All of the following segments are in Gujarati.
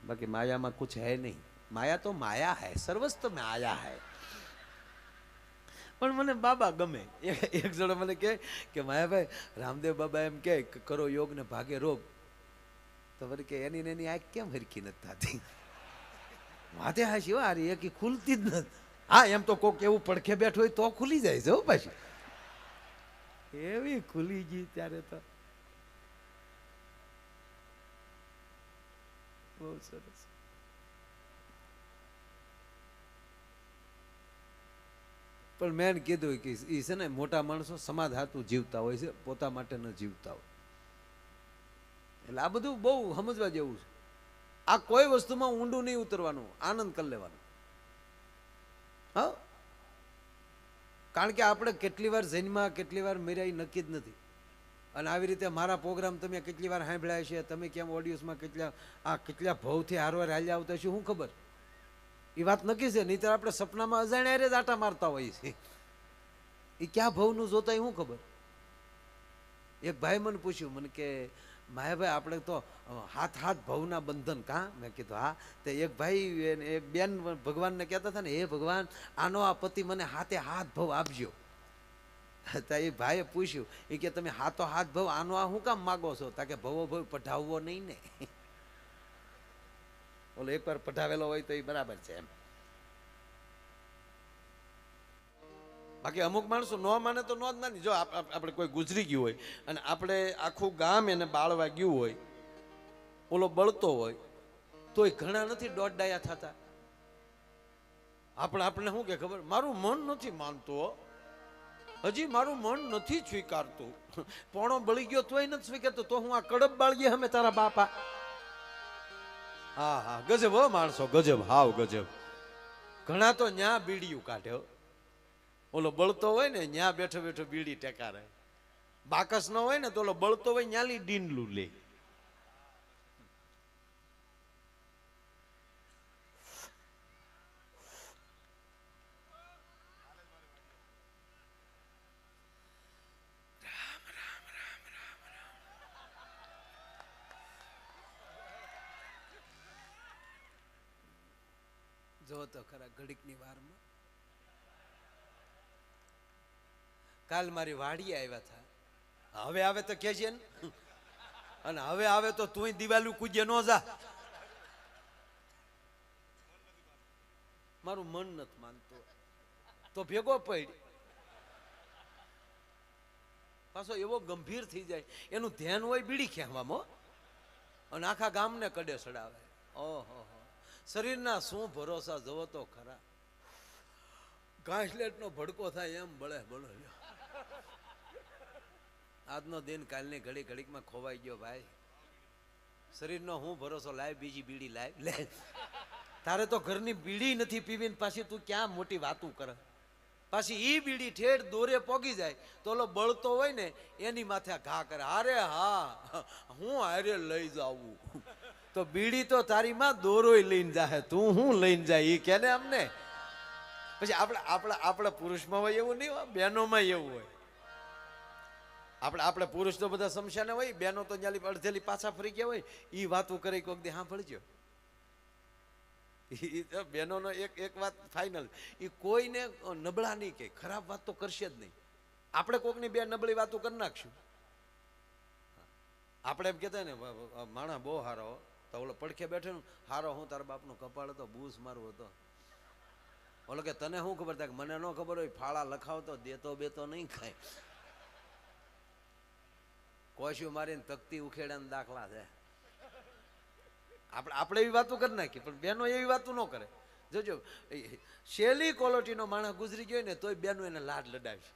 बाकी माया में कुछ है नहीं। माया तो माया है, सर्वस्व में आया है। પણ મને બાબા ગમે. એક જણો મને કે માયાભાઈ રામદેવ બાબા એમ કે કરો યોગ ને ભાગે રોગ. તો વળી કે એની ને એની આંખ કેમ હરખી નથી થતી? વાતે હાશી હો હારી, એક ખુલતી જ નથી. હા એમ તો કોક એવું પડખે બેઠું હોય તો ખુલી જાય છે હો પાછી. એવી ખુલી ગઈ ત્યારે તો બહુ સરસ. પણ મેં કીધું કે એ છે ને મોટા માણસો સમાજ હાતું જીવતા હોય છે, પોતા માટે ન જીવતા હોય. એટલે આ બધું બહુ સમજવા જેવું છે. આ કોઈ વસ્તુમાં ઊંડું નહીં ઉતરવાનું, આનંદ કરી લેવાનો. હા, કારણ કે આપણે કેટલી વાર જન્મા કેટલી વાર મર્યા એ નક્કી જ નથી. અને આવી રીતે મારા પ્રોગ્રામ તમે કેટલી વાર સાંભળ્યા છે, તમે કેમ ઓડિયન્સમાં કેટલા ભવથી હારવાર હાલ્યા આવતા છે, શું ખબર? એ વાત નક્કી છે. નહીં તો આપણે સપનામાં અજાણ્યા જ આટા મારતા હોઈએ છીએ. એ ક્યાં ભવનું જોતા એ શું ખબર? એક ભાઈ મને પૂછ્યું, મને કે માયાભાઈ આપણે તો હાથ હાથ ભવના બંધન કાં? મેં કીધું હા. તો એક ભાઈ એક બેન ભગવાનને કહેતા હતા ને, હે ભગવાન આનો આ પતિ મને હાથે હાથ ભવ આપજો. તો એ ભાઈએ પૂછ્યું, એ કે તમે હાથો હાથ ભવ આનો આ શું કામ માગો છો? તા કે ભવો ભવ પઢાવવો નહીં ને. ઓલો એકવાર પઢાવેલો હોય તો એ બરાબર છે એમ. બાકી અમુક માણસો ન માને તો ન જ માની. જો આપણે કોઈ ગુજરી ગયું હોય અને આપણે આખું ગામ એને બાળવા ગયું હોય, ઓલો બળતો હોય, તોય ઘણા નથી દોઢ ડાયા થતા. આપણે શું કે ખબર, મારું મન નથી માનતું, હજી મારું મન નથી સ્વીકારતું. પોણો બળી ગયો તોય નથી સ્વીકારતો, તો હું આ કડબ બાળીએ અમે તારા બાપા. હા હા, ગજબ હો માણસો, ગજબ, હાવ ગજબ. ઘણા તો ન્યા બીડીયું કાઢે. ઓલો બળતો હોય ને ન્યા બેઠો બેઠો બીડી ટેકારે. બાકસ ન હોય ને તો ઓલો બળતો હોય ન્યાલી ડીનલું લે. જો તો ખરા ઘડીકની વારમાં કાલ મારી વાડીએ આવ્યા હતા. હવે આવે તો કેજે ને, અને હવે આવે તો તું દિવાલું કૂજે ન જા. મારું મન નથી માનતું તો ભેગો પડ. પાછો એવો ગંભીર થઈ જાય, એનું ધ્યાન હોય બીડી ખેંચવામાં, અને આખા ગામને કડે ચડાવે. ઓહો, શરીરના શું ભરોસા જોવો તો ખરા. ઘાસલેટ નો ભડકો થાય એમ બળે બળે. આજનો દિન કાલની ઘડી ઘડીકમાં ખોવાઈ ગયો ભાઈ. શરીરનો હું ભરોસો, લાય બીજી બીડી લાય લે. તારે તો ઘરની બીડી નથી પીવી, પાછી તું ક્યાં મોટી વાતું કરે. પાછી ઈ બીડી ઠેઠ દોરે પોગી જાય તો ઓલો બળતો હોય ને એની માથે ઘા કરે. અરે હા, હું હારે લઈ જાવું. તો બીડી તો તારી માં દોરોય લઈને જાય, તું હું લઈને જાય એ કે ને અમને. પછી આપણે પુરુષમાં હોય એવું નહીં હોય, બહેનોમાં એવું હોય. આપણે પુરુષ તો બધા સમસ્યાને હોય, બહેનો તો જ્યાં અડધેલી પાછા ફરી ગયા હોય. એ વાતો કરે કોઈક દે સાંભળજો. બહેનોનો એક વાત ફાઇનલ, એ કોઈને નબળા નહીં કે ખરાબ વાત તો કરશે જ નહીં. આપણે કોકની બે નબળી વાતો કરી નાખશું. આપણે એમ કહેતા ને માણા બહુ હારો, તો ઓલો પડખે બેઠો ને હારો, હું તારા બાપનો કપાળ હતો, બૂસ મારું હતો. ઓલો કે તને શું ખબર થાય? મને ન ખબર હોય, ફાળા લખાવતો દેતો બેતો નહીં ખાય. કોશિયું મારીને તકતી ઉખેડાના દાખલા છે. આપણે એવી વાતો કરી નાખી, પણ બેનો એવી વાતો ન કરે. જોજો, શેલી ક્વોલિટીનો માણસ ગુજરી ગયો ને તોય બેનો એને લાડ લડાવી,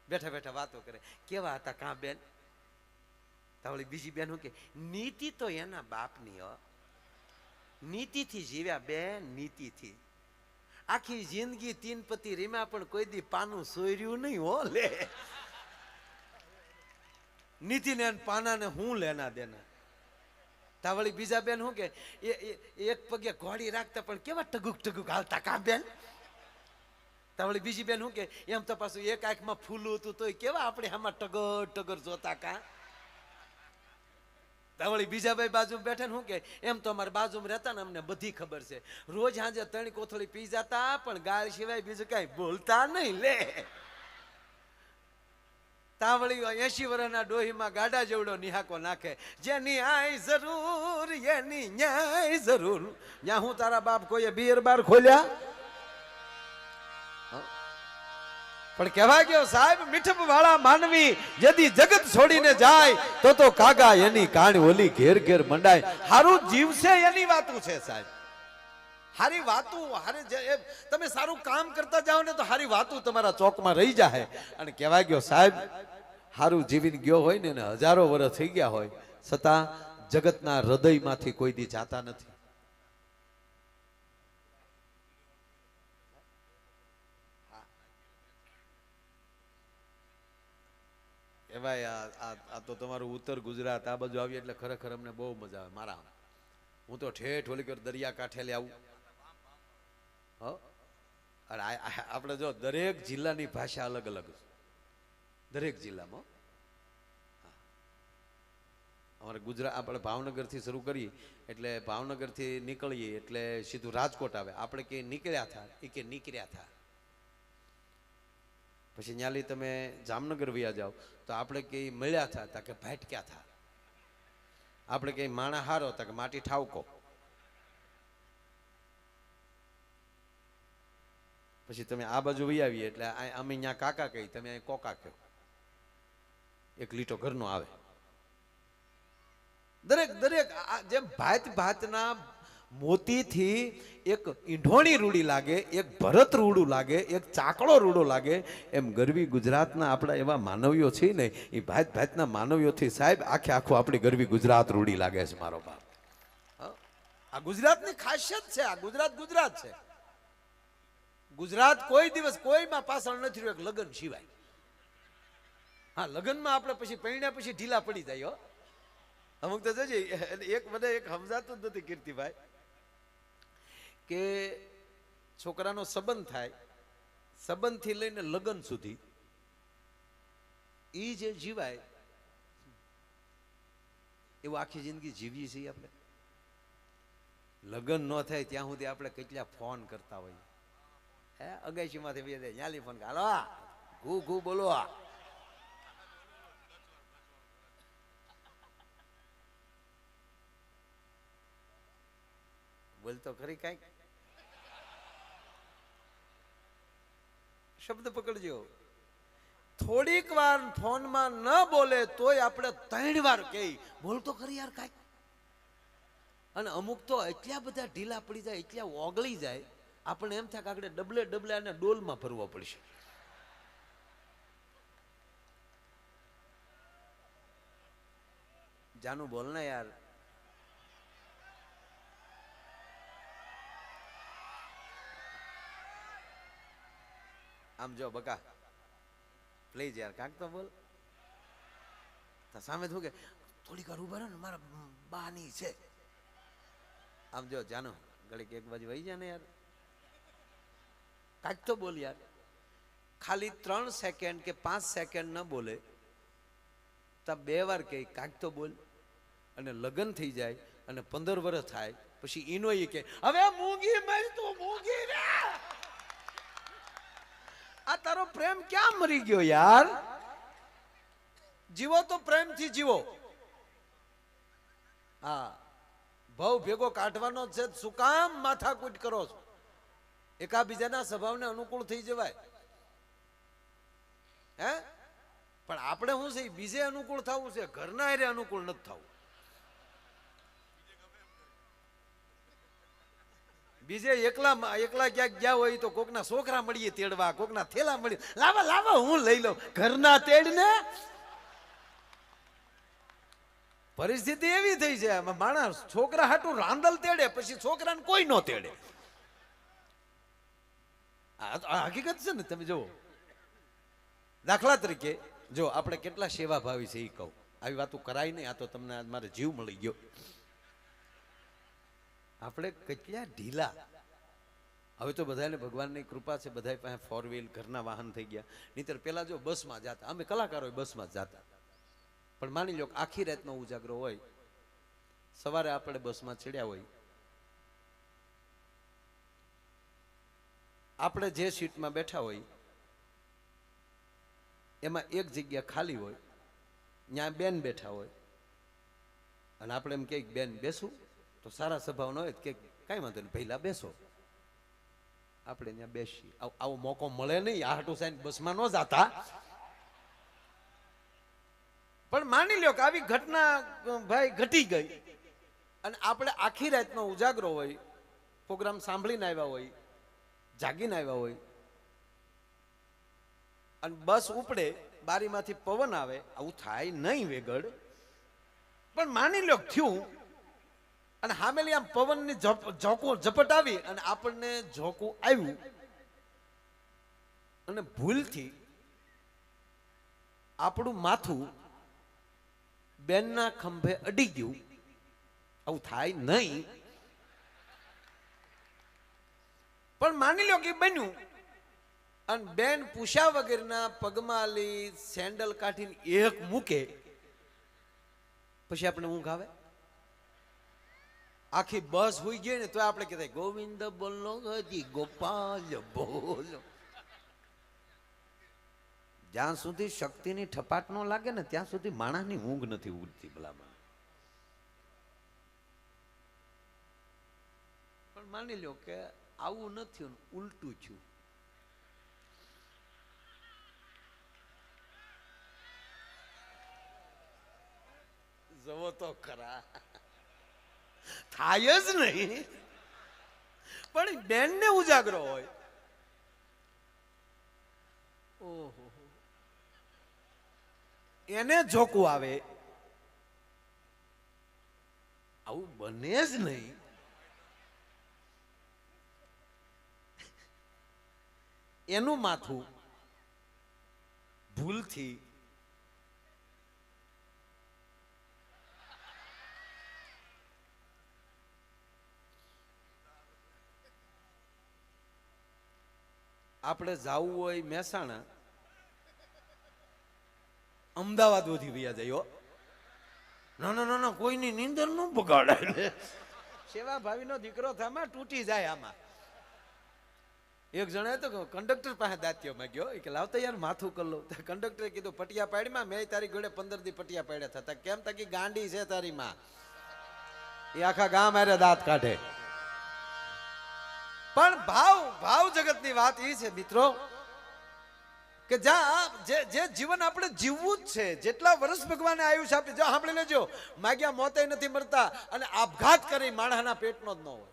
બેઠા બેઠા વાતો કરે. કેવા હતા કાં બેન? તાવળી બીજી બેન કે નીતિ તો એના બાપની હો, નીતિથી જીવ્યા બેન, નીતિથી. આખી જિંદગી તીન પતિ રીમા પણ કોઈ દી પાનું સોર્યું નહીં હો. લે નીતિને પાનાને હું લેના દેના. તાવળી બીજા બેન શું કે એક પગે ઘોડી રાખતા પણ કેવા ટગુક ટગુક હાલતા કાં બેન? તાવળી બીજી બેન શું કે એમ તો પાછું એક આંખમાં ફૂલું હતું તોય કેવા આપણે આમાં ટગર ટગર જોતા કાં? વળી બીજા ભાઈ બાજુ બેઠા ને શું કે એમ તો અમારે બાજુમાં રહેતા ને અમને બધી ખબર છે, રોજ સાંજે 3 કોથળી પી જતા પણ ગાળ સિવાય બીજું કઈ બોલતા નહીં લે. તાવળી 80 વર્ષના ડોહીમાં ગાડા જેવડો નિહાકો નાખે, જેની આય જરૂર એની ન્યાય જરૂર. ત્યાં હું તારા બાપ કોઈએ બિયર બાર ખોલ્યા? પણ કહેવાય ગયો સાહેબ, મીઠપ વાળા માનવી यदि જગત છોડીને જાય તો કાગા એની કાણ ઓલી ઘેર ઘેર મંડાય. હારું જીવશે એની વાતું છે સાહેબ. હારી વાતું તમે સારું કામ કરતા જાઓ ને તો હારી વાતું તમારા ચોકમાં રહી જાય. અને કહેવાય ગયો સાહેબ, હારું જીવીને ગયો હોય ને હજારો વર્ષ થઈ ગયા હોય છતાં જગતના હૃદયમાંથી કોઈ દી જાતા નથી. ભાઈ આ તો તમારું ઉત્તર ગુજરાત આ બાજુ આવી એટલે ખરેખર અમને બહુ મજા આવે. મારા હું તો ઠેઠ ઓલી કર દરિયા કાંઠે આવું. અને આપણે જો દરેક જિલ્લાની ભાષા અલગ અલગ છે દરેક જિલ્લામાં. અમારે ગુજરાત આપણે ભાવનગરથી શરૂ કરીએ એટલે ભાવનગરથી નીકળીએ એટલે સીધું રાજકોટ આવે. આપણે કે નીકળ્યા થા એ કે નીકળ્યા થા. પછી ન્યાલી તમે જામનગર વયા જાઓ તો આપણે કે મળ્યા થા તા કે ભાટક્યા થા. આપણે કે માણા હારો તા કે માટી ઠાવકો. પછી તમે આ બાજુ વહી આવીએ એટલે અમે અહીંયા કાકા કહી, તમે અહીં કોકા કહો. એક લીટો ઘરનો આવે. દરેક દરેક જેમ ભાત ભાતના મોતીથી એક ઈંઢોણી રૂડી લાગે, એક ભરત રૂડું લાગે, એક ચાકડો રૂડો લાગે, એમ ગરવી ગુજરાતના આપણા એવા માનવીઓ છે ને એ ભાત ભાતના માનવીઓથી સાહેબ આખે આખું આપણી ગરવી ગુજરાત રૂડી લાગે છે મારો બાપ. આ ગુજરાતની ખાસિયત છે. આ ગુજરાત ગુજરાત છે. ગુજરાત કોઈ દિવસ કોઈમાં પાછળ નથી રહ્યું એક લગ્ન સિવાય. હા, લગ્નમાં આપણે પછી પૈણ્યા પછી ઢીલા પડી જાય. અમુક તો જજે એક મને એક સમજાતું જ નથી કીર્તિભાઈ કે છોકરાનો સંબંધ થાય, સંબંધથી લઈને લગ્ન સુધી એ જે જીવાય એવું આખી જિંદગી જીવીએ છીએ આપણે. લગ્ન ન થાય ત્યાં સુધી આપણે કેટલા ફોન કરતા હોઈએ. હે અગાશી માંથી બે ન્યાલી ફોન હાલો ઘૂ ઘૂ બોલો. બોલતો ખરી કઈક શબ્દ પકડજો. થોડીક વાર ફોનમાં ન બોલે તોય આપણે 3 વાર કહી બોલતો ખરી યાર કઈક. અને અમુક તો એટલા બધા ઢીલા પડી જાય, એટલા ઓગળી જાય, આપણે એમ થાય કે આપણે ડબલે ડબલે અને ડોલમાં ભરવો પડશે. જાનું બોલ ને યાર. આમ જો બકા પ્લીઝ યાર કાંક તો બોલ. સામે શું કે થોડીક વાર ઉભા રહો ને મારા બાની છે. આમ જો જાનો ઘડીક એક બાજુ વહી જાય ને યાર, કાંક તો બોલ યાર. ખાલી 3 સેકન્ડ કે 5 સેકન્ડ ન બોલે તો 2 વાર કહે કાંક તો બોલ. અને લગ્ન થઈ જાય અને 15 વર્ષ થાય પછી ઈનો એ કે હવે મૂંગી મર તું મૂંગી રે. આ તારો પ્રેમ ક્યાં મરી ગયો યાર? જીવો તો પ્રેમથી જીવો. હા, ભાવ ભેગો કાઢવાનો છે. શું કામ માથાકૂટ કરો છો? એકાબીજાના સ્વભાવને અનુકૂળ થઈ જવાય. હે પણ આપણે શું છે બીજે અનુકૂળ થવું છે, ઘરના હારે અનુકૂળ નથી થવું. બીજે એકલા એકલા ક્યાંક ગયા હોય તો કોકના છોકરા મળીએ તેડવા, કોકના થેલા મળીએ લાવા લાવા હું લઈ લઉં. ઘરના તેડ ને પરિસ્થિતિ એવી થઈ છે માણસ છોકરા હાટું રાંદલ તેડે પછી છોકરાને કોઈ નો તેડે. હકીકત છે ને. તમે જુઓ દાખલા તરીકે જો આપણે કેટલા સેવાભાવી છે એ કહું. આવી વાતો કરાય નહીં, આ તો તમને મારે જીવ મળી ગયો. આપણે કેટલા ઢીલા. હવે તો બધાને ભગવાનની કૃપા છે, બધા પાસે 4 વ્હીલ ઘરના વાહન થઈ ગયા. નહીતર પેલા જો બસમાં જતા, અમે કલાકારો બસમાં જ જતા. પણ માની લો આખી રાતનો ઉજાગરો હોય સવારે આપણે બસમાં ચડ્યા હોય, આપણે જે સીટમાં બેઠા હોય એમાં એક જગ્યા ખાલી હોય, ત્યાં બેન બેઠા હોય અને આપણે એમ કે બેન બેસું, તો સારા સ્વભાવનો હોય કે કાંઈ વાંધો નહીં પહેલા બેસો, આપણે ત્યાં બેસી. આવો મોકો મળે નહીં, આ હાટુ સાઈન બસમાં ન જાતા. પણ માની લ્યો કે આવી ઘટના ભાઈ ઘટી ગઈ અને આપણે આખી રાતનો ઉજાગરો હોય, પ્રોગ્રામ સાંભળીને આવ્યા હોય, જાગીને આવ્યા હોય અને બસ ઉપડે, બારીમાંથી પવન આવે, આવું થાય નહીં વેગડ, પણ માની લ્યો થયું અને હામેલી આમ પવનની ઝપટ આવી અને આપણને ઝોકું આવ્યું અને ભૂલથી આપણું માથું બેનના ખંભે અડી ગયું, આવું થાય નહીં, પણ માની લો કે બન્યું અને બેન પૂછ્યા વગરના પગમાં લઈ સેન્ડલ કાઢીને એક મૂકે, પછી આપણે ઊંઘ આવે? આખી બસ હોઈ ગઈ ને તો આપણે કહેતા ગોવિંદ બોલો હજી ગોપાલ બોલો. જ્યાં સુધી શક્તિની ઠપાટ ન લાગે ને ત્યાં સુધી માણસની ઊંઘ નથી ઉડતી ભલામાં. પણ માની લો કે આવું નથી, ઉલટું થયું. જવો તો ખરા, થાય જ નહીં, પણ બેન ને ઉજાગરો હોય. ઓહો, એને જોકું આવે, આવું બને જ નહીં. એનું માથું ભૂલથી આપણે જાવું હોય મહેસાણા, અમદાવાદ વધી વ્યા જાય. ના ના કોઈની નીંદર ન બગાડાય. સેવા ભાવીનો દીકરો થામાં તૂટી જાય. આમાં એક જણાએ તો કંડક્ટર પાસે દાંતીઓ માંગ્યો કે લાવતા યાર માથું કર લો. કંડક્ટરે કીધું પટિયા પાડમાં, મેં તારી ઘોડે 15 દી પટિયા પાડ્યા થતા. કેમ તકી ગાંડી છે તારી માં, એ આખા ગામ આરે દાંત કાઢે. પણ ભાવ જગતની વાત એ છે મિત્રો કે જ્યાં જે જીવન આપણે જીવવું જ છે, જેટલા વર્ષ ભગવાને આયુષ્ય આપી, જો સાંભળી લેજો, માગ્યા મોતે નથી મરતા અને આપઘાત કરી માણસના પેટનો જ ન હોય.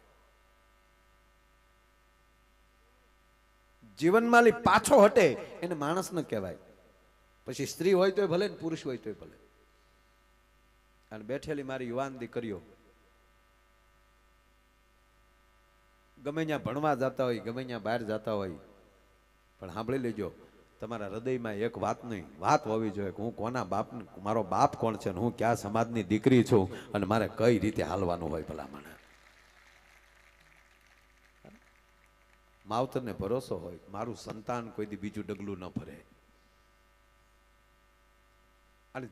જીવનમાં પાછો હટે એને માણસ ન કહેવાય. પછી સ્ત્રી હોય તોય ભલે ને પુરુષ હોય તોય ભલે. અને બેઠેલી મારી યુવાન દીકરીઓ ગમે ત્યાં ભણવા જતા હોય, ગમે ત્યાં બહાર જતા હોય, પણ સાંભળી લેજો, તમારા હૃદયમાં એક વાત નહીં, વાત હોવી જોઈએ કે હું કોના બાપ, મારો બાપ કોણ છે, હું ક્યાં સમાજની દીકરી છું અને મારે કઈ રીતે હાલવાનું હોય. ભલા મને માવતરને ભરોસો હોય, મારું સંતાન કોઈ દી બીજું ડગલું ન ભરે. અને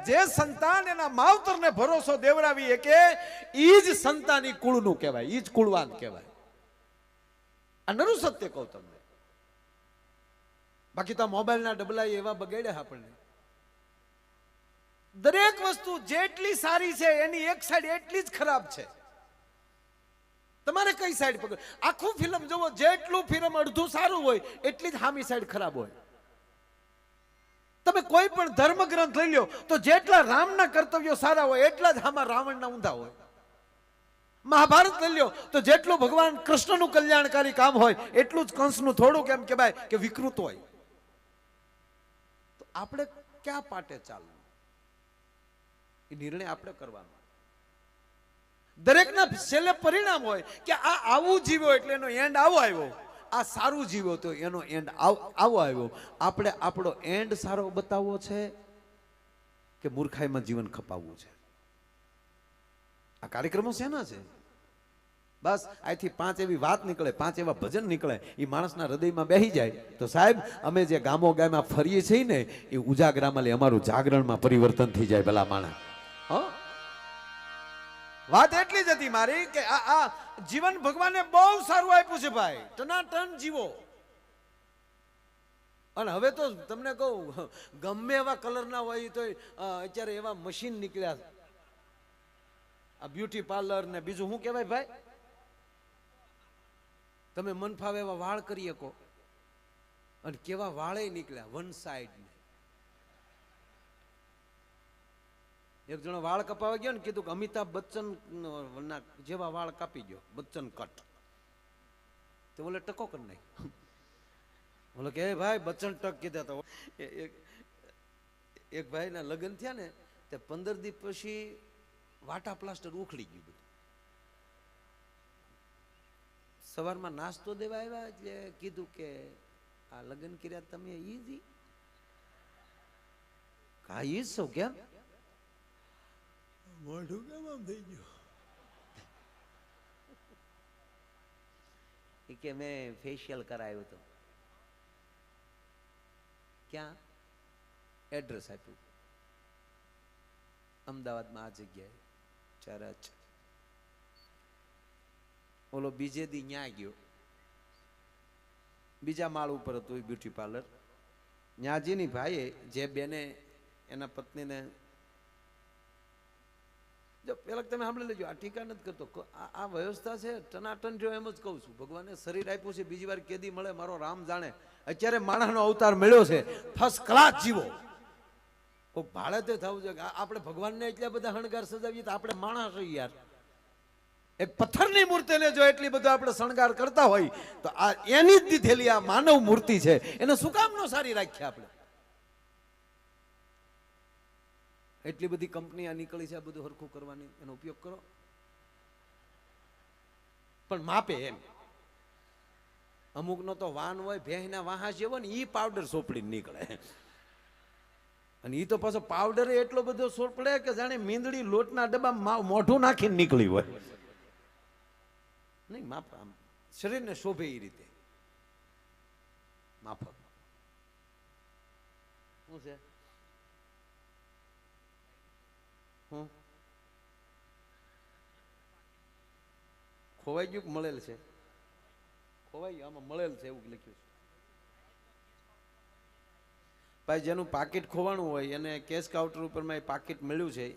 જે સંતાન એના માવતરને ભરોસો દેવરાવી કે ઈ જ સંતાની કુળનું કહેવાય, ઈ જ કુળવાન કહેવાય. આ નરું સત્ય કહું તમને. બાકી તો મોબાઈલના ડબલા એવા બગાડ્યા આપણને. દરેક વસ્તુ જેટલી સારી છે એની એક સાઈડ એટલી જ ખરાબ છે. તમારે કઈ સાઈડ પકડ? આખું ફિલ્મ જોવો, જેટલું ફિલ્મ અડધું સારું હોય એટલી જ સામી સાઈડ ખરાબ હોય. તમે કોઈ પણ ધર્મ ગ્રંથ લઈ લો તો જેટલા રામના કર્તવ્યો સારા હોય એટલા જ આમાં રાવણના ઊંધા હોય. મહાભારત લઈ લો તો જેટલું ભગવાન કૃષ્ણનું કલ્યાણકારી કામ હોય એટલું જ કંસનું થોડું કેમ કહેવાય કે વિકૃત હોય. તો આપણે ક્યાં પાટે ચાલવું એ નિર્ણય આપણે કરવાનો. દરેકના છેલ્લે પરિણામ હોય કે આ આવું જીવ્યો એટલે એનો એન્ડ આવો આવ્યો, આ સારું જીવ્યો તો એનો એન્ડ આવો આવ્યો. આપણે આપણો એન્ડ સારો બતાવવો છે કે મૂર્ખાઈમાં જીવન ખપાવવું છે? આ કાર્યક્રમો શેના છે? બસ અહીંથી 5 એવી વાત નીકળે, 5 એવા ભજન નીકળે, એ માણસના હૃદયમાં બેસી જાય તો સાહેબ અમે જે ગામો ગામમાં ફરીએ છીએ ને એ ઉજાગરામાં અમારું જાગરણમાં પરિવર્તન થઈ જાય. ભલા માણસ વાત એટલી જ હતી મારી કે આ જીવન ભગવાને બહુ સારું આપ્યું છે ભાઈ, ટનાટન જીવો. અને હવે તો તમને કહું, ગમે એવા કલરના હોય તો અત્યારે એવા મશીન નીકળ્યા છે, આ બ્યુટી પાર્લર ને બીજું શું કહેવાય ભાઈ, તમે મન ફાવે એવા વાળ કરી શકો. અને કેવા વાળે નીકળ્યા વન સાઈડ. એક જણો વાળ કપાવા ગયો ને, કીધું કે અમિતાભ બચ્ચન જેવા વાળ કાપી ગયો, બચ્ચન કટ. તો બોલે ટકો કરી નાખ. બોલો કે ભાઈ બચ્ચન ટક કીધા. તો એક ભાઈ ના લગ્ન થયા ને, તે 15 દિવસ પછી વાટા પ્લાસ્ટર ઉખડી ગયું બધું. સવારમાં નાસ્તો દેવા આવ્યા એટલે કીધું કે આ લગ્ન કર્યા તમે ઈજી? હા ઈ છો કેમ? મોઢું કેમ આમ થઈ ગયું? કે મેં ફેશિયલ કરાવ્યું હતું. ક્યાં? એડ્રેસ આપ્યું, અમદાવાદમાં આ જગ્યાએ ચરચ. ઓલો બીજે દી ન્યા ગયો, બીજા માળ ઉપર હતું એ બ્યુટી પાર્લર. ન્યાજીની ભાઈએ જે બેને એના પત્નીને, જો પેલા તમે સાંભળી લેજો, આ ટીકા નથી કરતો, આ વ્યવસ્થા છે ટનાટન જો એમ જ કહું છું. ભગવાને શરીર આપ્યું છે, બીજી વાર કેદી મળે મારો રામ જાણે. અત્યારે માણસનો અવતાર મળ્યો છે, ફર્સ્ટ ક્લાસ જીવો. કોઈ ભાડે તે થવું છે. આપણે ભગવાનને એટલા બધા શણગાર સજાવીએ તો આપણે માણસ હોય યાર. એક પથ્થરની મૂર્તિને જો એટલી બધો આપણે શણગાર કરતા હોય તો આ એની જ દીધેલી આ માનવ મૂર્તિ છે, એને શું કામ નો સારી રાખીએ આપણે? એટલી બધી કંપની આ નીકળી છે, આ બધું હરખું કરવાની, એનો ઉપયોગ કરો, પણ માપે એમ. અમુક નો તો વાન હોય, ભેંસના વાહા જેવો ને, ઈ પાવડર સોપડી નીકળે. અને ઈ તો પાછો પાવડર એટલો બધો સોપડે કે જાણે મીંદડી લોટના ડબ્બા મોઢું નાખીને નીકળી હોય. નહીં, માપ આમ શરીરને શોભે એ રીતે માફક. શું છે? હું ખોવાઈ ગયું કે મળેલ છે? ખોવાઈ ગયું, આમાં મળેલ છે એવું લખ્યું છે ભાઈ. જેનું પાકીટ ખોવાનું હોય એને કેશ કાઉન્ટર ઉપર માં પાકીટ મળ્યું છે,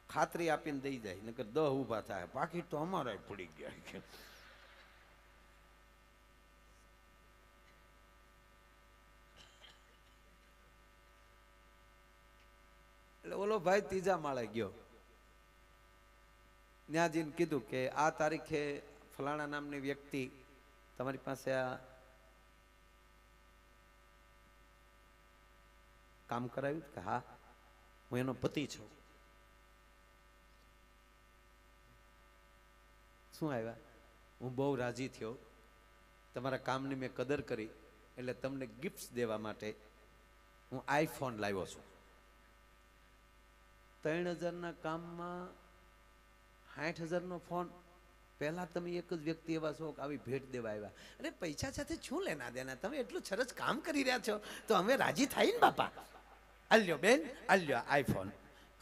ખાતરી આપીને દઈ જાય, નકર 10 ઊભા થાય. પાકીટ તો અમારા પડી ગયા. એટલે ઓલો ભાઈ ત્રીજા માળે ગયો, ત્યાં જઈને કીધું કે આ તારીખે ફલાણા નામની વ્યક્તિ તમારી પાસે આ કામ કરાવ્યું? કે હા, હું એનો પતિ છું. શું આવ્યા? હું બહુ રાજી થયો, તમારા કામની મેં કદર કરી, એટલે તમને ગિફ્ટ દેવા માટે હું આઈફોન લાવ્યો છું. 3000ના કામમાં 60,000નો ફોન. પહેલા તમે એક જ વ્યક્તિ એવા છો કે આવી ભેટ દેવા આવ્યા. અરે પૈસા સાથે શું લેના દેના? તમે એટલું સરસ કામ કરી રહ્યા છો તો અમે રાજી થાય ને બાપા. આલ્યો બેન, આલ્યો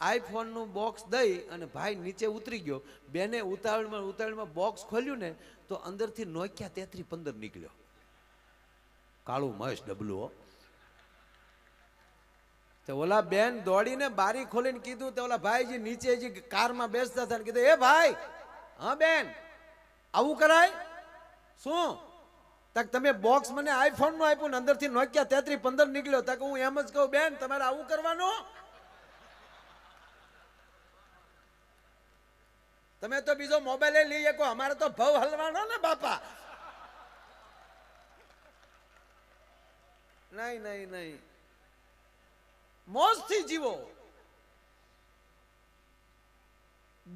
આઈફોન નું બોક્સ દઈ અને ભાઈ નીચે ઉતરી ગયો. બેને ઉતાવળમાં બોક્સ ખોલ્યું ને તો અંદરથી નોકિયા 3315 નીકળ્યો. કાળું મસ્ત ડબલું. તો ઓલા બેન દોડીને બારી ખોલીને કીધું, તો ઓલા ભાઈ નીચે કારમાં બેસતા હતા, કીધું એ ભાઈ, હા બેન આવું કરાય? શું તક તમે બોક્સ મને આઈફોન નું આપ્યું ને અંદરથી નોકિયા 3315 નીકળ્યો. તક હું એમ જ કહું, બેન તમારે આવું કરવાનું? તમે તો બીજો મોબાઈલ લઈ શકો, અમારે તો ભાવ હલવાનો ને બાપા. નહીં નહીં નહીં, મોજથી જીવો.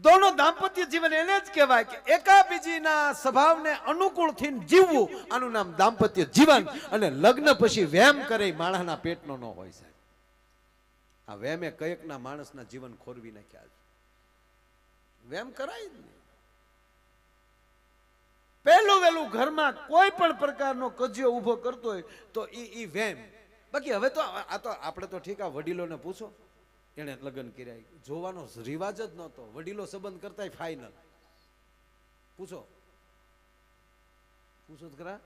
દોનો દાંપત્ય જીવન એને જ કહેવાય કે એકાબીજીના સ્વભાવને અનુકૂળ થઈને જીવવું, આનું નામ દાંપત્ય જીવન. અને લગ્ન પછી વેમ કરે માણસના પેટનો ન હોય સાહેબ. આ વેમે કયેકના માણસના જીવન ખોરવી નાખ્યા. વેમ કરાય જ નહીં. પહેલું વહેલું ઘરમાં કોઈ પણ પ્રકારનો કજિયો ઉભો કરતો હોય તો ઈ વેમ. બાકી હવે તો આ તો આપણે તો ઠીક, આ વડીલોને પૂછો, એણે લગ્ન કર્યા. જોવાનો રિવાજ જ નહોતો. વડીલો સંબંધ કરતા ફાઇનલ. પૂછો પૂછો ખરા.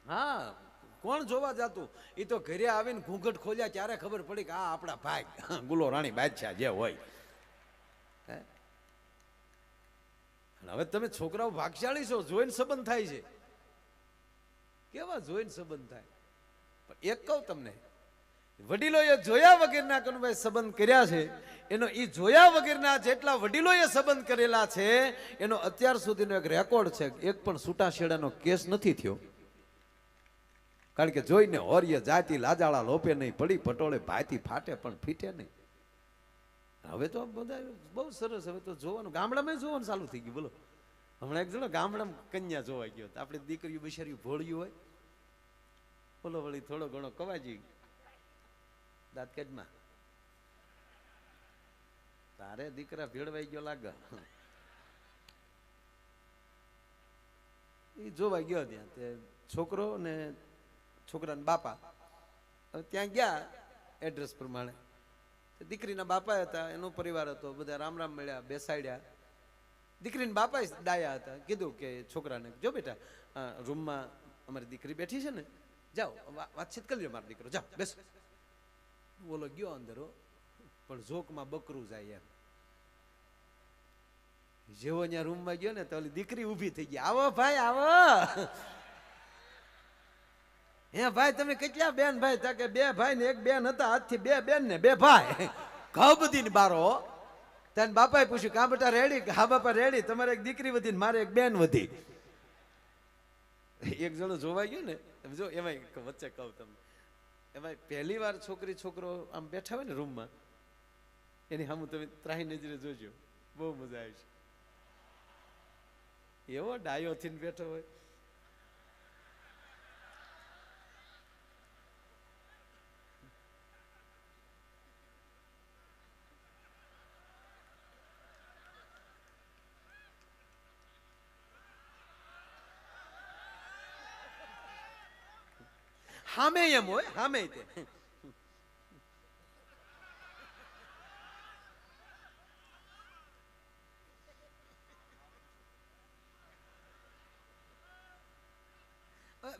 હા, કોણ જોવા જતું? એ તો ઘરે આવીને ઘૂંઘટ ખોલ્યા ત્યારે ખબર પડી કે આ આપણા ભાઈ ગુલો રાણી બાદશાહ જે હોય. હવે તમે છોકરાઓ ભાગશાળી છો, જોઈને સંબંધ થાય છે. કેવા જોઈને સંબંધ થાય. પણ એક કહું તમને, વડીલોએ જોયા વગરના કનુભાઈ સંબંધ કર્યા છે, એનો એ જોયા વગરના જેટલા વડીલોએ સંબંધ કરેલા છે એનો અત્યાર સુધીનો એક રેકોર્ડ છે. એક પણ છૂટાછેડાનો કેસ નથી થયો. કારણ કે જોઈને હોરીએ જાતિ લાજાળા લોપે નહીં, પડી પટોળે ભાતી ફાટે પણ ફીટે નહીં. હવે તો બધા બહુ સરસ. હવે તો જોવાનું ગામડામાં જોવાનું ચાલુ થઈ ગયું. બોલો, હમણાં એક જણો ગામડામાં કન્યા જોવા ગયો. આપણે દીકરીઓ બિચારી ભોળ્યું હોય, બોલો વળી થોડો ઘણો કવાજી દાંત કાઢમાં, તારે દીકરા ભેળવાઈ ગયો લાગે. એ જોવા ગયો ત્યાં. તે છોકરો ને છોકરાના બાપા ત્યાં ગયા એડ્રેસ પ્રમાણે. દીકરીના બાપા હતા, એનો પરિવાર હતો, બધા રામ રામ મળ્યા, બેસાડ્યા. દીકરીના બાપા ડાયા હતા. કીધું કે છોકરાને, જો બેટા રૂમમાં અમારી દીકરી બેઠી છે ને, જાઓ વાતચીત કરી લો, મારો દીકરો જાઓ બેસો. બોલો ગયો અંદર, પણ ઝોકમાં બકરું જાય એમ. જેવો ત્યાં રૂમમાં ગયો ને તો ઓલી દીકરી ઊભી થઈ ગઈ. આવો ભાઈ આવો. હે ભાઈ તમે કેટલા બેન ભાઈ? તા કે બે ભાઈ ને એક બેન હતા. આજથી બે બેન ને બે ભાઈ. ઘઉ બધી ને બારો. તને બાપાએ પૂછ્યું કા બેટા રેડી? હા બાપા રેડી. તમારે એક દીકરી વધી ને મારે એક બેન વધી. એક જણો જોવા ગયો ને, જો એમાં વચ્ચે કહું તમને, એમાં પહેલી વાર છોકરી છોકરો આમ બેઠા હોય ને રૂમમાં, એની સામે તમે ત્રાહી નજરે જોજો, બહુ મજા આવે છે. એવો ડાયો થઈને બેઠો હોય. હામે એમ હોય, હામે તે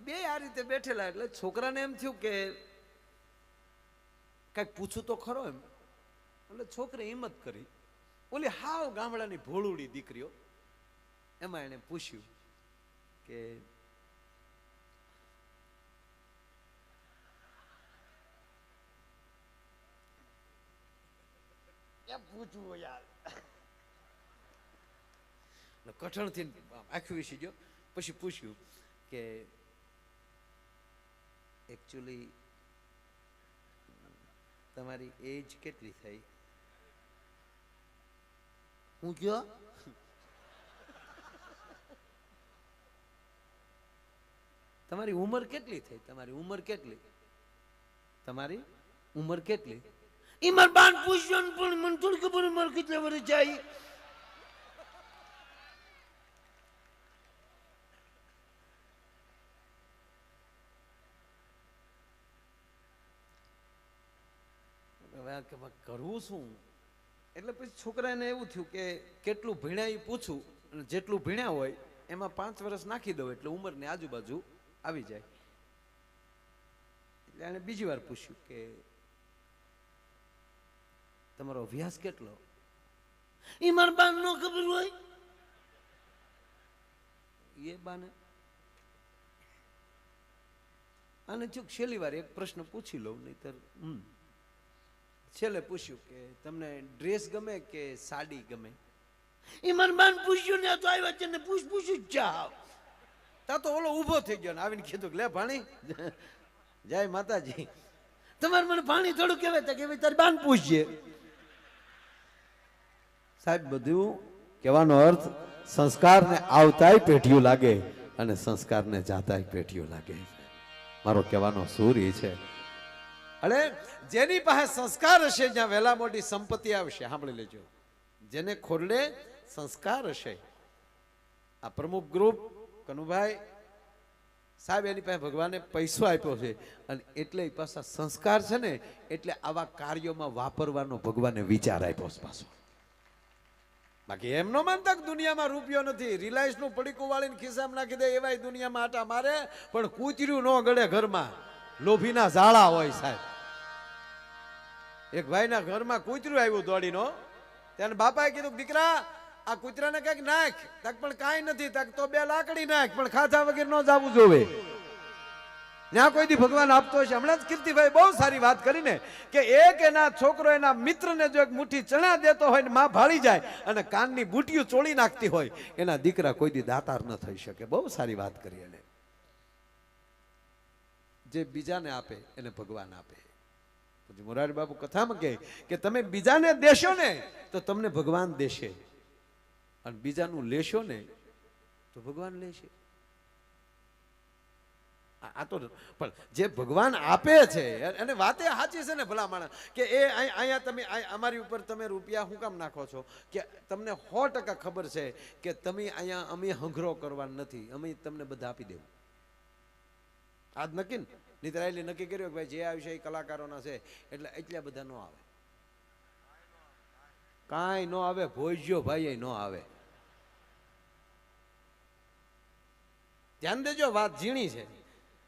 બે આ રીતે બેઠેલા. એટલે છોકરાને એમ થયું કે કઈક પૂછું તો ખરો એમ. એટલે છોકરી હિંમત કરી. ઓલી હાવ ગામડાની ભોળુડી દીકરીઓ, એમાં એને પૂછ્યું કે પૂછવું યાર. કઠણ થી આખી વિસી ગયો. પછી પૂછ્યું કે એકચ્યુઅલી તમારી એજ કેટલી થઈ? હું કયો તમારી ઉંમર કેટલી થઈ? તમારી ઉંમર કેટલી? તમારી ઉંમર કેટલી? ઈ માર બાન પૂછ્યો ને, પણ મને થોડી ખબર મારે કેટલા વર્ષ જાય. કરવું શું? એટલે પછી છોકરાને એવું થયું કે કેટલું ભણ્યા એ પૂછું, અને જેટલું ભણ્યા હોય એમાં 5 વર્ષ નાખી દઉં એટલે ઉંમરની આજુબાજુ આવી જાય. એટલે એને બીજી વાર પૂછ્યું કે તમારો અભ્યાસ કેટલો? એ મારા બાન નો ખબર હોય. એ બાને આને ચૂક છેલ્લી વાર એક પ્રશ્ન પૂછી લઉં, નહીતર છેલ્લે પૂછ્યું કે તમને ડ્રેસ ગમે કે સાડી ગમે? એ મારા બાન પૂછ્યું ને તો આવ્યા છે ને પૂછ્યું જાવ. તા તો ઓલો ઊભો થઈ ગયો ને આવીને કીધું લે ભાણી જય માતાજી, તમારે મને ભાણી થોડું કહેવાય કે ભાઈ તારી બાન પૂછજે. સાહેબ બધું કહેવાનો અર્થ સંસ્કારને આવતાય પેઢીઓ લાગે અને સંસ્કારને જાતાય પેઢીઓ લાગે. મારો કહેવાનો સૂર એ છે. અરે જેની પાસે સંસ્કાર હશે જ્યાં વહેલા મોટી સંપત્તિ આવશે. સાંભળી લેજો, જેને ખોરડે સંસ્કાર હશે. આ પ્રમુખ ગ્રુપ કનુભાઈ સાહેબ એની પાસે ભગવાને પૈસો આપ્યો છે અને એટલે એ પાછા સંસ્કાર છે ને એટલે આવા કાર્યોમાં વાપરવાનો ભગવાને વિચાર આપ્યો છે પાછો. બાકી એમ નો માનતા કે દુનિયામાં રૂપિયો નથી. રિલાયન્સ નું પડીકું વાળીને ખિસ્સામાં નાખી દે એવાય દુનિયામાં આટા મારે, પણ કૂતર્યું ન ગળે ઘરમાં. લોભીના ઝાડા હોય સાહેબ. એક ભાઈના ઘરમાં કૂતર્યું આવ્યું દોડીનો, ત્યારે બાપાએ કીધું દીકરા આ કૂતરાને કઈક નાખ. તક પણ કાંઈ નથી. તક તો 2 લાકડી નાખ, પણ ખાધા વગર ન જવું જોવે. ત્યાં કોઈ દી ભગવાન આપતો હશે. હમણાં જ કીર્તિભાઈ બહુ સારી વાત કરીને કે એક એના છોકરો એના મિત્રને જો એક મુઠ્ઠી ચણા દેતો હોય ને માં ભાળી જાય અને કાનની બુટીઓ ચોળી નાખતી હોય, એના દીકરા કોઈ દી દાતાર ન થઈ શકે. બહુ સારી વાત કરી એને. જે બીજાને આપે એને ભગવાન આપે. પછી મોરારી બાપુ કથામાં કહે કે તમે બીજાને દેશો ને તો તમને ભગવાન દેશે, અને બીજાનું લેશો ને તો ભગવાન લેશે. આ તો પણ જે ભગવાન આપે છે અને વાતે સાચી છે ને ભલા માણસ કે એ અહીંયા તમે અમારી ઉપર તમે રૂપિયા શું કામ નાખો છો કે તમને 100% ખબર છે કે તમે અહીંયા અમે હંઘરો કરવાનું નથી, અમે તમને બધા આપી દેવું. આજ નક્કી ને નિતરાયેલી નક્કી કર્યું કે ભાઈ જે આવશે એ કલાકારોના છે એટલે એટલા બધા ન આવે. કાંઈ ન આવે. ભોજ્યો ભાઈ ન આવે. ધ્યાન દેજો, વાત ઝીણી છે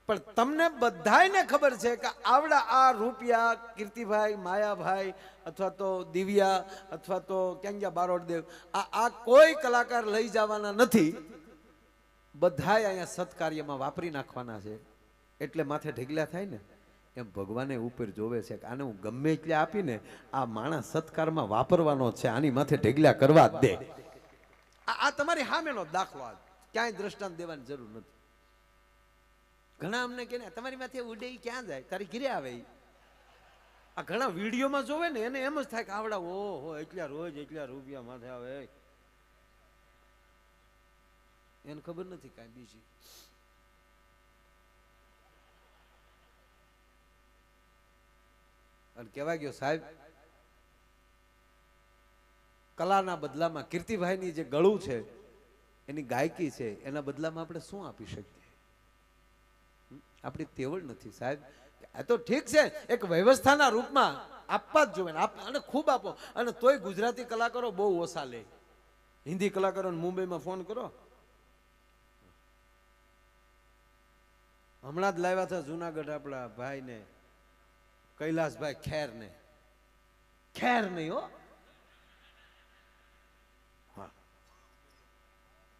પણ તમને બધાને ખબર છે કે આવડા આ રૂપિયા કીર્તિભાઈ, માયાભાઈ અથવા તો દિવ્યા અથવા તો ક્યાં બારોડદેવ આ કોઈ કલાકાર લઈ જવાના નથી. બધાય અહીંયા સત્કાર્યમાં વાપરી નાખવાના છે. એટલે માથે ઢગલા થાય ને એમ ભગવાને ઉપર જોવે છે કે આને હું ગમે એટલે આપીને આ માણસ સત્કારમાં વાપરવાનો છે, આની માથે ઢગલા કરવા જ દે. આ તમારી સામેનો દાખલો. ક્યાંય દ્રષ્ટાંત દેવાની જરૂર નથી. ઘણા અમને કે તમારી માથે ઉડે ક્યાં જાય, તારી ઘીરે આવે. આ ઘણા વિડીયોમાં જોવે ને એને એમ જ થાય કે આવડા ઓહો એટલા રોજ એટલા રૂપિયા માથે આવે. એને ખબર નથી કાંઈ બીજી. અને કહેવાય ગયો સાહેબ કલાના બદલામાં કીર્તિભાઈની જે ગળું છે એની ગાયકી છે એના બદલામાં આપણે શું આપી શકીએ? આપણી તેવડ નથી સાહેબ. આ તો ઠીક છે એક વ્યવસ્થાના રૂપમાં આપવા જ જોઈએ અને ખૂબ આપો. અને તોય ગુજરાતી કલાકારો બહુ ઓછા લે. હિન્દી કલાકારોને મુંબઈમાં ફોન કરો. હમણાં જ લાવ્યા હતા જુનાગઢ આપણા ભાઈને કૈલાસભાઈ ખેરને. ખેર નહીં હો. હા.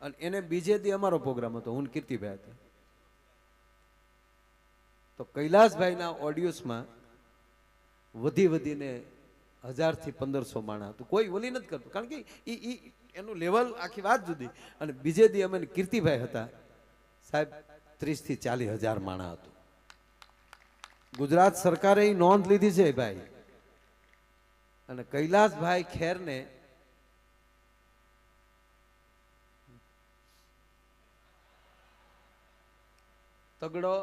અને એને બીજે દી અમારો પ્રોગ્રામ હતો, હું કીર્તિભાઈ હતા. તો કૈલાસભાઈના ઓડિયોસમાં વધીને 1000 થી 1500 માણસ હતું. કોઈ ઓલી નથી કરતું કારણ કે એનું લેવલ આખી વાત જુદી. અને બીજે દી અમે કીર્તિભાઈ હતા સાહેબ 30 થી 40 હજાર માણસ હતું. ગુજરાત સરકારે એ નોંધ લીધી છે ભાઈ. અને કૈલાસભાઈ ખેરને તગડો,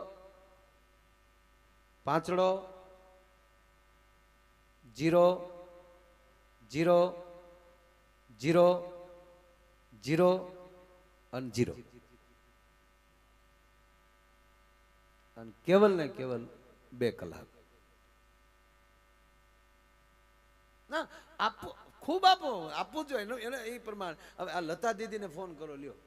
પાંચડો, 0 0 0 0 અને 0 અને કેવલ ને કેવલ 2 કલાક. ના આપો, ખૂબ આપો, આપવું જોઈએ એને એ પ્રમાણે. હવે આ લતા દીદીને ફોન કરો લ્યો.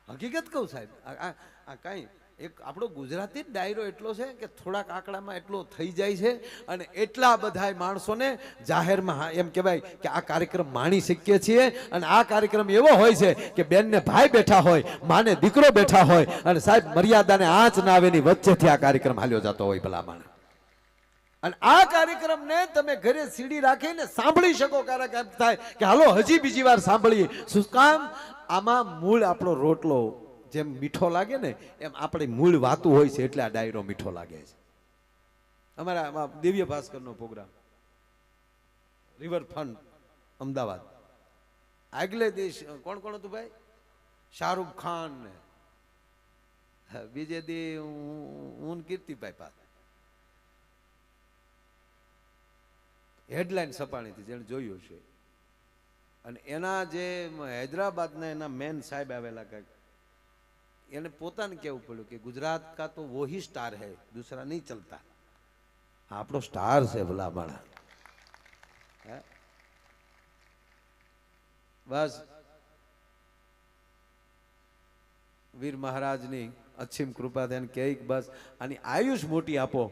હકીકત કહું સાહેબ આ કાંઈ એક આપણો ગુજરાતી ડાયરો એટલો છે કે થોડાક આંકડામાં એટલો થઈ જાય છે અને એટલા બધા માણસોને જાહેરમાં એમ કહેવાય કે આ કાર્યક્રમ માણી શકીએ છીએ. અને આ કાર્યક્રમ એવો હોય છે કે બેનને ભાઈ બેઠા હોય, માને દીકરો બેઠા હોય અને સાહેબ મર્યાદાને આંચ ના આવે એની વચ્ચેથી આ કાર્યક્રમ હાલ્યો જતો હોય ભલામણ. અને આ કાર્યક્રમને તમે ઘરે સીડી રાખીને સાંભળી શકો. ક્યારેક એમ થાય કે હાલો હજી બીજી વાર સાંભળીએ. શું કામ? આમાં મૂળ આપણો રોટલો જેમ મીઠો લાગે ને એમ આપણે મૂળ વાતું હોય છે એટલે આ ડાયરો મીઠો લાગે છે. અમારા દિવ્ય ભાસ્કરનો પ્રોગ્રામ રિવરફ્રન્ટ અમદાવાદ. આગલે દેશ કોણ કોણ હતું ભાઈ? શાહરૂખ ખાન ને બીજે દી હું કીર્તિભાઈ પાસે. હેડલાઇન સપાણી હતી જેને જોયું છે. અને એના જે હૈદરાબાદના એના મેન સાહેબ આવેલા કંઈક એને પોતાને કહેવું પડ્યું કે ગુજરાત કા તો વોહી સ્ટાર હૈ, દૂસરા નહીં ચલતા. આપણો સ્ટાર છે ભલા માણા. બસ વીર મહારાજની અસીમ કૃપા થઈને કે બસ આની આયુષ મોટી આપો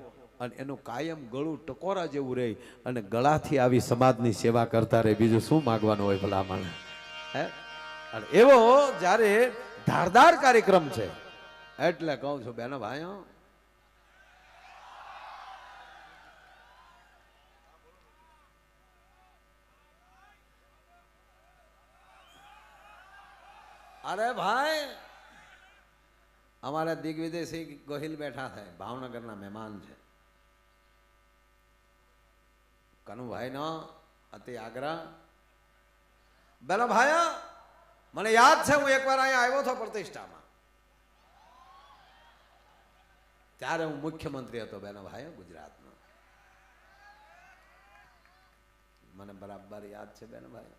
અને એનું કાયમ ગળું ટકોરા જેવું રહે અને ગળાથી આવી સમાજની સેવા કરતા રહે. બીજું શું માગવાનું હોય ભલા માણસ? હે, અને એવો જ્યારે ધારદાર કાર્યક્રમ છે એટલે કહું છું બેનો ભાઈઓ, અરે ભાઈ અમારા દિગ્વિજયસિંહ ગોહિલ બેઠા છે, ભાવનગરના મહેમાન છે. કનુભાઈ નો અતિ આગ્રહ. બેનો ભાઈ મને યાદ છે હું એકવાર અહીંયા આવ્યો હતો પ્રતિષ્ઠામાં, ત્યારે હું મુખ્યમંત્રી હતો બેનો ભાઈ ગુજરાતનો. મને બરાબર યાદ છે બેનો ભાઈ.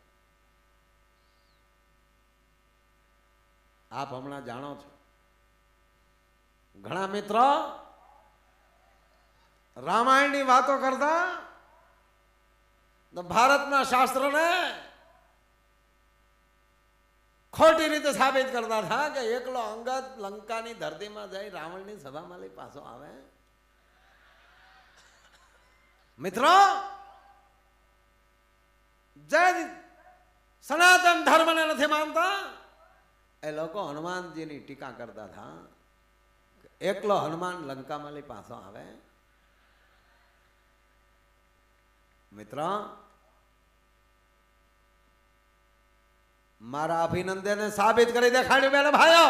આપ હમણાં જાણો છો ઘણા મિત્રો રામાયણની વાતો કરતા ભારતના શાસ્ત્રોને ખોટી રીતે સાબિત કરતા હતા કે એકલો અંગદ લંકાની ધરતીમાં જઈ રાવણની સભામાં લઈ પાછો આવે. મિત્રો જે સનાતન ધર્મને નથી માનતા એ લોકો હનુમાનજીની ટીકા કરતા હતા. એકલો હનુમાન લંકામાં લઈ પાછો આવે. મિત્ર મારા અભિનંદને સાબિત કરી દેખાડ્યું બેન ભાઈઓ.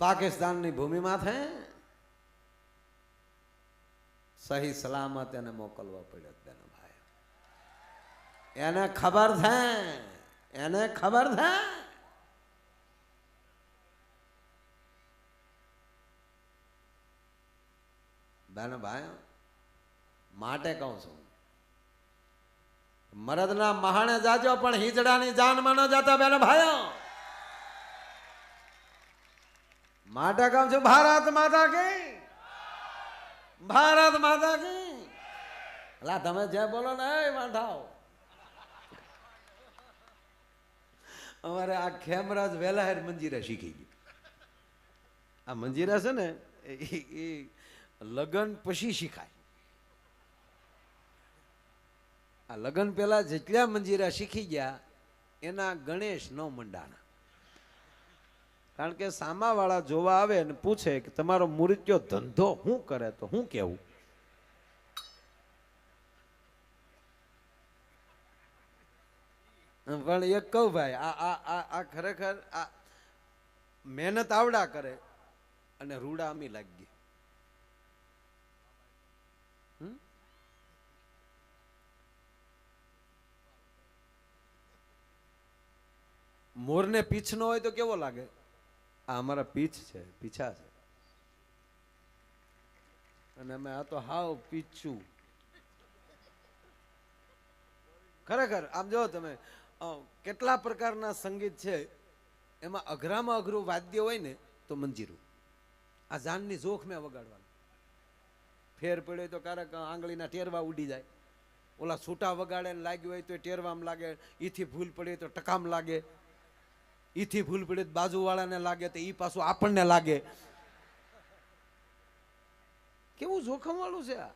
પાકિસ્તાનની ભૂમિમાં છે સહી સલામત એને મોકલવા પડ્યો બેન ભાઈ. એને ખબર છે, એને ખબર છે. બેન ભાઈ માટે કહું છું મરદના મહાણે જાજો પણ હિજડાની જાનમાં ન જતા બેન ભાઈઓ. માટે કહું છું ભારત માતા કી, ભારત માતા કી. અલા તમે જે બોલો ને એ વાંધાઓ. અમારે આ ખેમરાજ વેલાહેર મંજીરા શીખી ગઈ. આ મંજીરા છે ને એ લગન પછી શીખાય. આ લગન પેલા જેટલા મંજીરા શીખી ગયા એના ગણેશ નો મંડાના. કારણ કે સામાવાળા જોવા આવે અને પૂછે કે તમારો મૂર્ત્યો ધંધો શું કરે તો શું કેવું? પણ એક કહું ભાઈ આ ખરેખર આ મહેનત આવડા કરે અને રૂડા અમી લાગી. મોરને પીછ નો હોય તો કેવો લાગે? આ અમારા પીછ છે, પીછા છે, અને અમે આ તો હાવ પીછું. ખરેખર આમ જો તમે કેટલા પ્રકારના સંગીત છે એમાં અઘરામાં અઘરું વાદ્ય હોય ને તો મંજીરું. આ જાનની જોખ મેં વગાડવાનું. ફેર પડ્યો તો ક્યારેક આંગળીના ટેરવા ઉડી જાય. ઓલા છૂટા વગાડે ને લાગ્યું હોય તો ટેરવામ લાગે. ઈથી ભૂલ પડે તો ટકામ લાગે. ઈથી ભૂલ પડે તો બાજુવાળાને લાગે તો ઈ પાછું આપણને લાગે. કેવું જોખમ વાળું છે આ.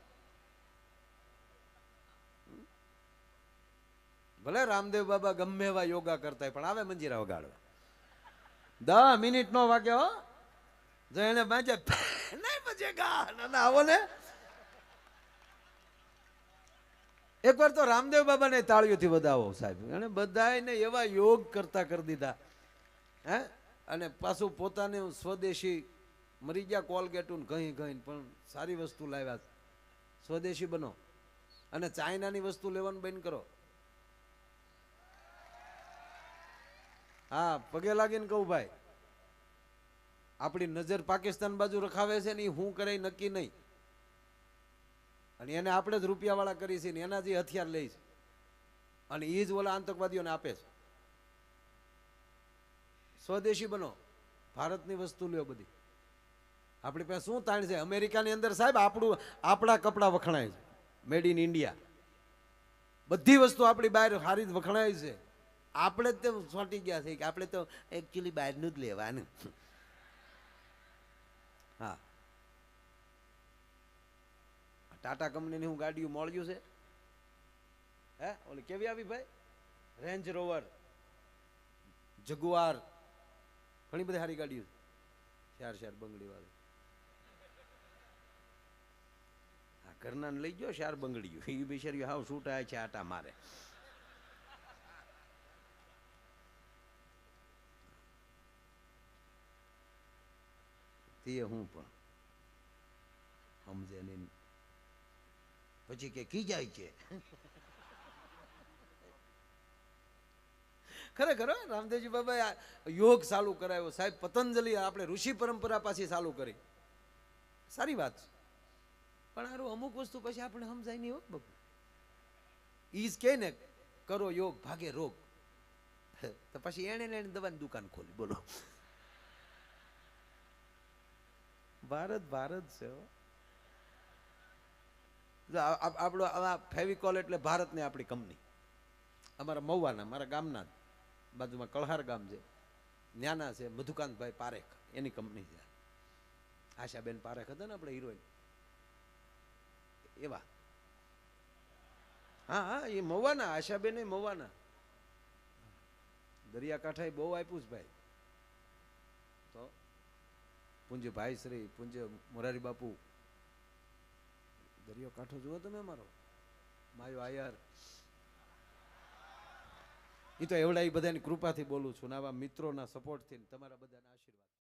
ભલે રામદેવ બાબા ગમે એવા યોગા કરતા પણ આવે મંજીરા વગાડવા. 10 મિનિટ નો વાગ્યો જો એને બાજે નહીં બજેગા ના આવો ને. એકવાર તો રામદેવ બાબાને તાળીઓથી વધાવો સાહેબ. એને બધાને એવા યોગ કરતા કરી દીધા. હે, અને પાછું પોતાને સ્વદેશી મરી ગયા કોલગેટું ઘઈ ઘઈ પણ સારી વસ્તુ લાવ્યા. સ્વદેશી બનો અને ચાઇનાની વસ્તુ લેવાનું બંધ કરો. હા, પગે લાગીને કહું ભાઈ, આપણી નજર પાકિસ્તાન બાજુ રખાવે છે ને એ હું કરે નક્કી નહીં. અને એને આપણે જ રૂપિયા વાળા કરી છે ને એના જે હથિયાર લે છે અને એ જ ઓલા આતંકવાદીઓને આપે છે. સ્વદેશી બનો, ભારતની વસ્તુ લ્યો બધી. આપણી પાસે શું તાણ છે? અમેરિકાની અંદર સાહેબ આપણા કપડાં વખણાય છે, મેડ ઇન ઇન્ડિયા. બધી વસ્તુ આપણી બહાર સારી જ વખણાય છે. આપણે જ તેમ સોંટી ગયા છે કે આપણે તો એકચ્યુઅલી બહારનું જ લેવાનું. હા, ટાટા કંપનીની હું ગાડીઓ મળ્યું છે. હે ઓલી કેવી આવી ભાઈ? રેન્જ રોવર, જગુઆર, ઘણી બધી સારી ગાડીઓ છે. બંગડી વાળી. હા, ઘરના લઈ ગયો શાર બંગડીઓ. એ બિચારી હાવ છૂટા છે, આટા મારે. તે હું પણ સમજે નહીં. પછી કે કી જાય છે. ખરેખર રામદેવજી બાબા યોગ ચાલુ કરાયો સાહેબ. પતંજલિ આપણે ઋષિ પરંપરા પાછી ચાલુ કરી. સારી વાત છે, પણ આરું અમુક વસ્તુ પછી આપણે સમજાય નહીં. હો બાપુ, ઈ જ કે ને કરો યોગ ભાગે રોગ. તો પછી એને દવાની દુકાન ખોલી. બોલો, ભારત ભારત છે. આપણો આ ફેવિકોલ એટલે ભારતની આપણી કંપની. અમારા મહુવાના, મારા ગામના બાજુમાં કળહાર ગામ છે, ન્યાના છે મધુકાંતભાઈ પારેખ, એની કંપની છે. આશાબેન પારેખ હતા ને આપણે હિરોઈન, એવા. હા હા, એ મહુવાના. આશાબેન એ મહુવાના. દરિયાકાંઠાએ બહુ આપ્યું છે ભાઈ. તો પૂંજ્ય ભાઈ શ્રી પૂંજ્ય મોરારી બાપુ, દરિયો કાંઠો જુઓ તમે અમારો. માયો આયર. એ તો એવડા એ બધાની કૃપાથી બોલું છું ને આવા મિત્રોના સપોર્ટથી, તમારા બધાના આશીર્વાદ.